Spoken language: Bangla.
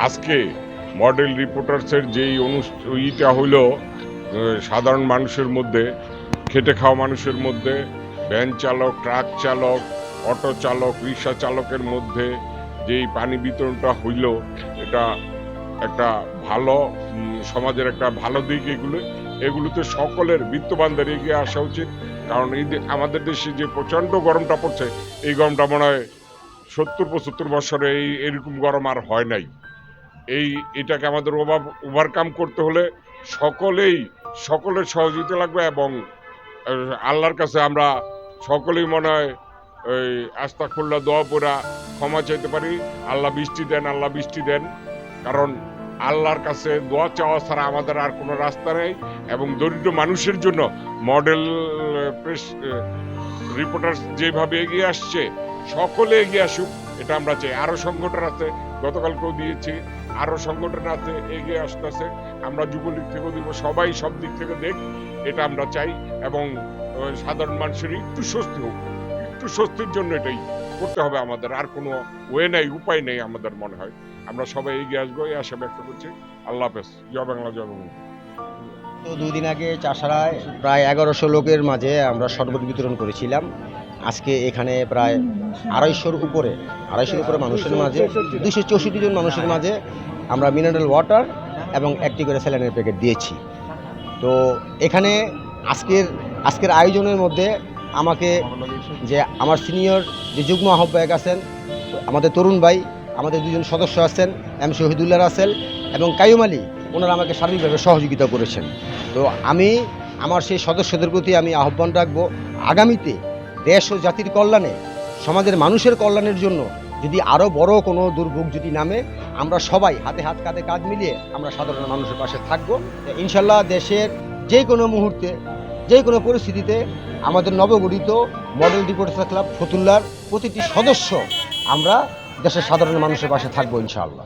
আজকে মডেল রিপোর্টার্সের যেই ইটা হইলো সাধারণ মানুষের মধ্যে, খেটে খাওয়া মানুষের মধ্যে, ভ্যান চালক, ট্রাক চালক, অটো চালক, রিক্সা চালকের মধ্যে যেই পানি বিতরণটা হইল, এটা একটা ভালো সমাজের একটা ভালো দিক। এগুলোতে সকলের বিত্তবানদের এগিয়ে আসা উচিত। কারণ আমাদের দেশে যে প্রচণ্ড গরমটা পড়ছে, এই গরমটা মনে হয় 70-75 বছরে এরকম গরম আর হয় নাই। এটাকে আমাদের ওভারকাম করতে হলে সকলের সহযোগিতা লাগবে, এবং আল্লাহর কাছে আমরা সকলেই মনে হয় ওই আস্তাগফিরুল্লাহ দোয়া পড়া ক্ষমা চাইতে পারি। আল্লাহ বৃষ্টি দেন, আল্লাহ বৃষ্টি দেন। কারণ আল্লাহর কাছে দোয়া চাওয়া ছাড়া আমাদের আর কোনো রাস্তা নেই। এবং দরিদ্র মানুষের জন্য মডেল প্রেস রিপোর্টার্স যেভাবে এগিয়ে আসছে, সকলে এগিয়ে আসুক, এটা আমরা চাই। আরো সংগঠন আছে, গতকালকেও দিয়েছি, আরো সংগঠন আছে এগিয়ে আসতেছে। আমরা যুবলীগ থেকেও দিব, সবাই সব দিক থেকে দেখ, এটা আমরা চাই। এবং সাধারণ মানুষের একটু স্বস্তি হোক, একটু স্বস্তির জন্য এটাই করতে হবে আমাদের। আর কোনো ওয়ে নাই, উপায় নেই আমাদের মনে হয়। আমরা সবাই এগিয়ে আসবো, এই আশা ব্যক্ত করছি। আল্লাহ হাফেজ। জয় বাংলা, জয় বাংলা। তো 2 দিন আগে চাষাড়ায় প্রায় 1100 লোকের মাঝে আমরা শরবত বিতরণ করেছিলাম। আজকে এখানে প্রায় 250-র উপরে মানুষের মাঝে, 264 জন মানুষের মাঝে আমরা মিনারেল ওয়াটার এবং একটি করে স্যালাইনের প্যাকেট দিয়েছি। তো এখানে আজকের আয়োজনের মধ্যে আমাকে যে আমার সিনিয়র যে যুগ্ম আহ্বায়ক আছেন, আমাদের তরুণ ভাই, আমাদের 2 জন সদস্য আছেন, এম শহীদুল্লাহ রাসেল এবং কাইয়ুম আলী, ওনারা আমাকে সার্বিকভাবে সহযোগিতা করেছেন। তো আমি আমার সেই সদস্যদের প্রতি আমি আহ্বান রাখবো, আগামীতে দেশ ও জাতির কল্যাণে, সমাজের মানুষের কল্যাণের জন্য যদি আরও বড় কোনো দুর্ভোগ যদি নামে, আমরা সবাই হাতে হাত কাঁধে কাঁধ মিলিয়ে আমরা সাধারণ মানুষের পাশে থাকবো। ইনশাল্লাহ দেশের যে কোনো মুহূর্তে, যে কোনো পরিস্থিতিতে আমাদের নবগঠিত মডেল রিপোর্টার্স ক্লাব ফতুল্লার প্রতিটি সদস্য আমরা দেশের সাধারণ মানুষের পাশে থাকবো ইনশাআল্লাহ।